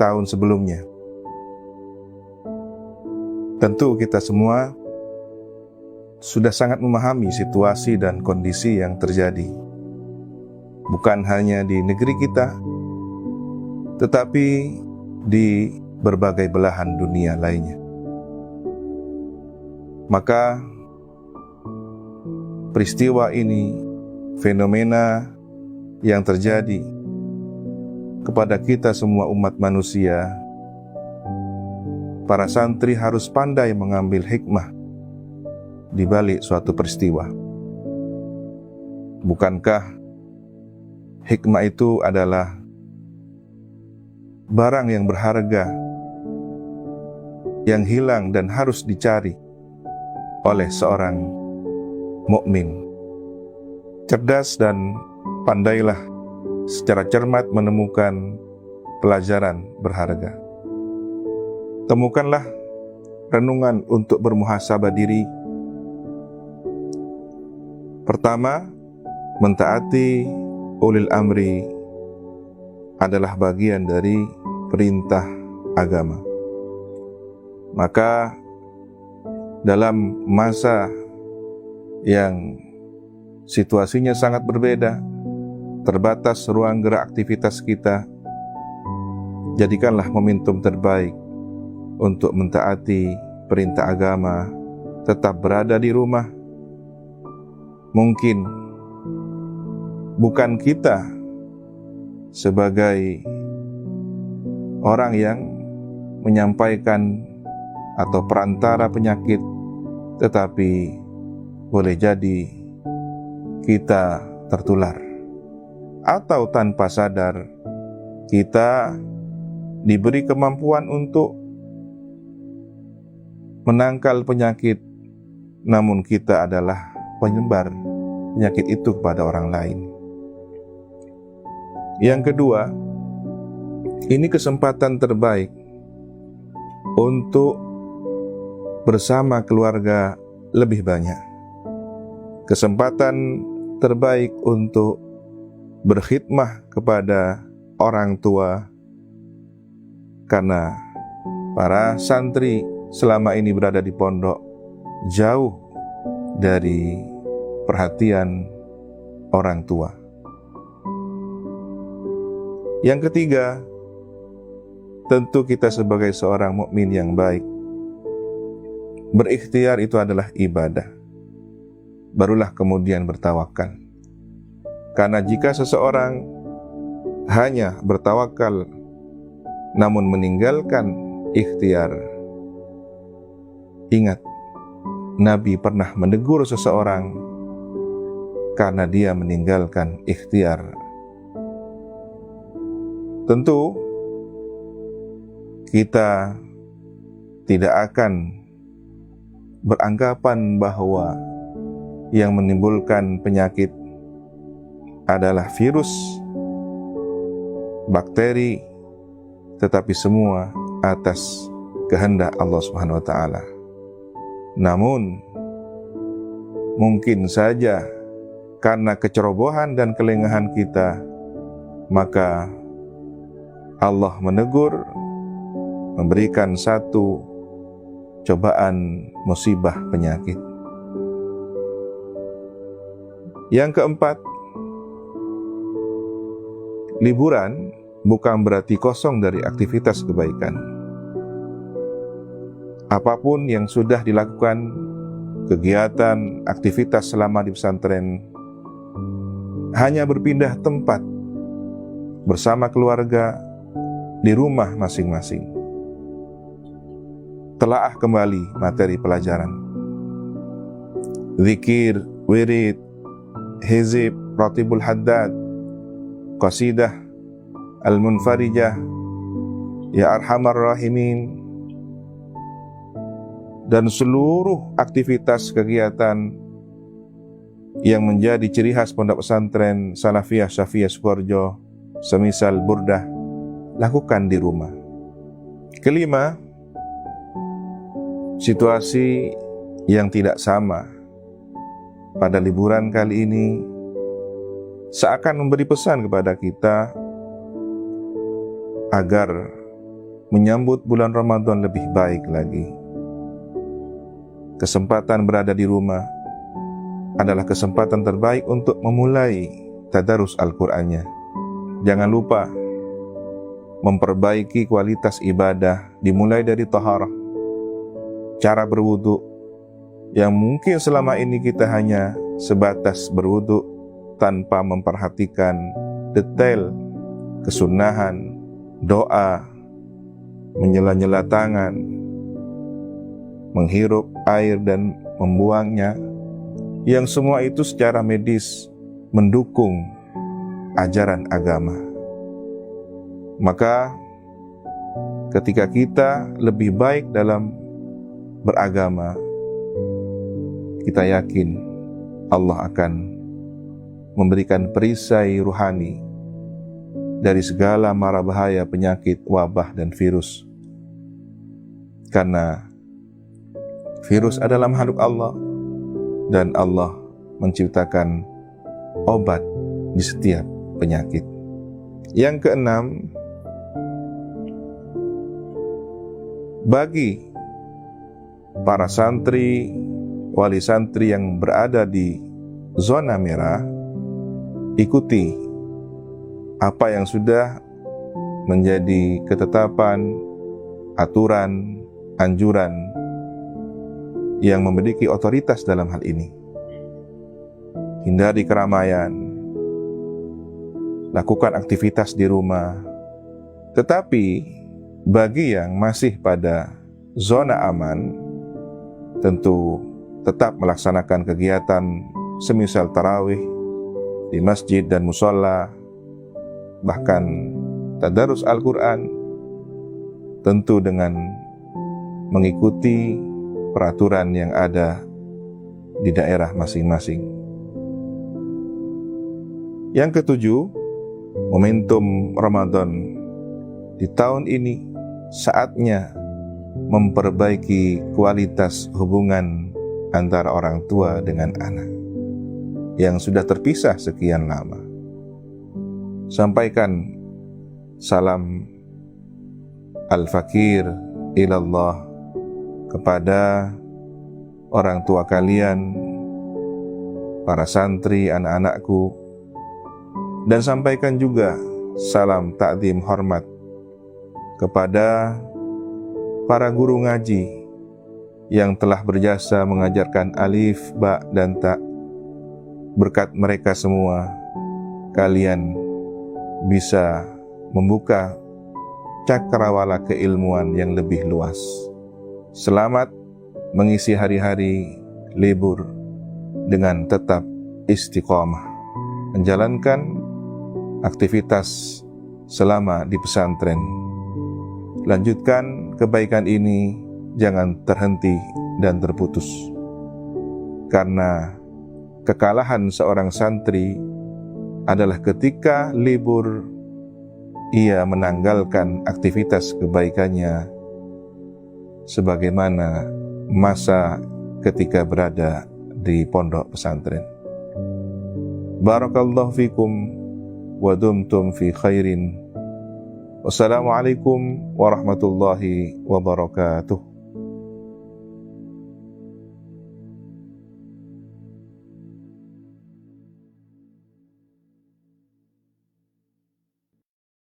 tahun sebelumnya. Tentu kita semua sudah sangat memahami situasi dan kondisi yang terjadi, bukan hanya di negeri kita, tetapi di berbagai belahan dunia lainnya. Maka peristiwa ini, fenomena yang terjadi kepada kita semua umat manusia, para santri harus pandai mengambil hikmah di balik suatu peristiwa. Bukankah hikmah itu adalah barang yang berharga, yang hilang dan harus dicari oleh seorang mukmin? Cerdas dan pandailah secara cermat menemukan pelajaran berharga. Temukanlah renungan untuk bermuhasabah diri. Pertama, mentaati ulil amri adalah bagian dari perintah agama. Maka dalam masa yang situasinya sangat berbeda, terbatas ruang gerak aktivitas kita, jadikanlah momentum terbaik untuk mentaati perintah agama, tetap berada di rumah. Mungkin bukan kita sebagai orang yang menyampaikan atau perantara penyakit, tetapi boleh jadi kita tertular, atau tanpa sadar kita diberi kemampuan untuk menangkal penyakit, namun kita adalah penyebar penyakit itu kepada orang lain. Yang kedua, ini kesempatan terbaik untuk bersama keluarga lebih banyak. Kesempatan terbaik untuk berkhidmah kepada orang tua, karena para santri selama ini berada di pondok jauh dari perhatian orang tua. Yang ketiga, tentu kita sebagai seorang mukmin yang baik, berikhtiar itu adalah ibadah, barulah kemudian bertawakal. Karena jika seseorang hanya bertawakal namun meninggalkan ikhtiar, ingat, Nabi pernah menegur seseorang karena dia meninggalkan ikhtiar. Tentu kita tidak akan beranggapan bahwa yang menimbulkan penyakit adalah virus, bakteri, tetapi semua atas kehendak Allah Subhanahu wa taala. Namun mungkin saja karena kecerobohan dan kelengahan kita, maka Allah menegur, memberikan satu cobaan musibah penyakit. Yang keempat, liburan bukan berarti kosong dari aktivitas kebaikan. Apapun yang sudah dilakukan, kegiatan, aktivitas selama di pesantren, hanya berpindah tempat bersama keluarga di rumah masing-masing. Telaah kembali materi pelajaran. Zikir, wirid, hizib, ratibul haddad, qasidah, al-munfarijah, ya arhamar rahimin, dan seluruh aktivitas kegiatan yang menjadi ciri khas pondok pesantren Salafiyah Syafiyah Sukoharjo, semisal burdah, lakukan di rumah. Kelima, situasi yang tidak sama pada liburan kali ini seakan memberi pesan kepada kita agar menyambut bulan Ramadan lebih baik lagi. Kesempatan berada di rumah adalah kesempatan terbaik untuk memulai tadarus Al-Qur'annya. Jangan lupa memperbaiki kualitas ibadah, dimulai dari taharah, cara berwudu yang mungkin selama ini kita hanya sebatas berwudu tanpa memperhatikan detail kesunahan, doa, menyela-nyela tangan, menghirup air dan membuangnya, yang semua itu secara medis mendukung ajaran agama. Maka ketika kita lebih baik dalam beragama, kita yakin Allah akan memberikan perisai ruhani dari segala mara bahaya penyakit, wabah, dan virus. Karena virus adalah makhluk Allah, dan Allah menciptakan obat di setiap penyakit. Yang keenam, bagi para santri, wali santri yang berada di zona merah, ikuti apa yang sudah menjadi ketetapan, aturan, anjuran yang memiliki otoritas dalam hal ini. Hindari keramaian, lakukan aktivitas di rumah. Tetapi bagi yang masih pada zona aman, tentu tetap melaksanakan kegiatan semisal tarawih di masjid dan musola, bahkan tadarus Al-Quran, tentu dengan mengikuti peraturan yang ada di daerah masing-masing. Yang ketujuh, momentum Ramadan di tahun ini saatnya memperbaiki kualitas hubungan antara orang tua dengan anak yang sudah terpisah sekian lama. Sampaikan salam al-fakir ilallah kepada orang tua kalian, para santri, anak-anakku, dan sampaikan juga salam ta'zim hormat kepada para guru ngaji yang telah berjasa mengajarkan alif, ba, dan ta. Berkat mereka semua, kalian bisa membuka cakrawala keilmuan yang lebih luas. Selamat mengisi hari-hari libur dengan tetap istiqomah, menjalankan aktivitas selama di pesantren. Lanjutkan kebaikan ini, jangan terhenti dan terputus. Karena kekalahan seorang santri adalah ketika libur ia menanggalkan aktivitas kebaikannya sebagaimana masa ketika berada di pondok pesantren. Barakallahu fikum wa dumtum fi khairin. Wassalamualaikum warahmatullahi wabarakatuh.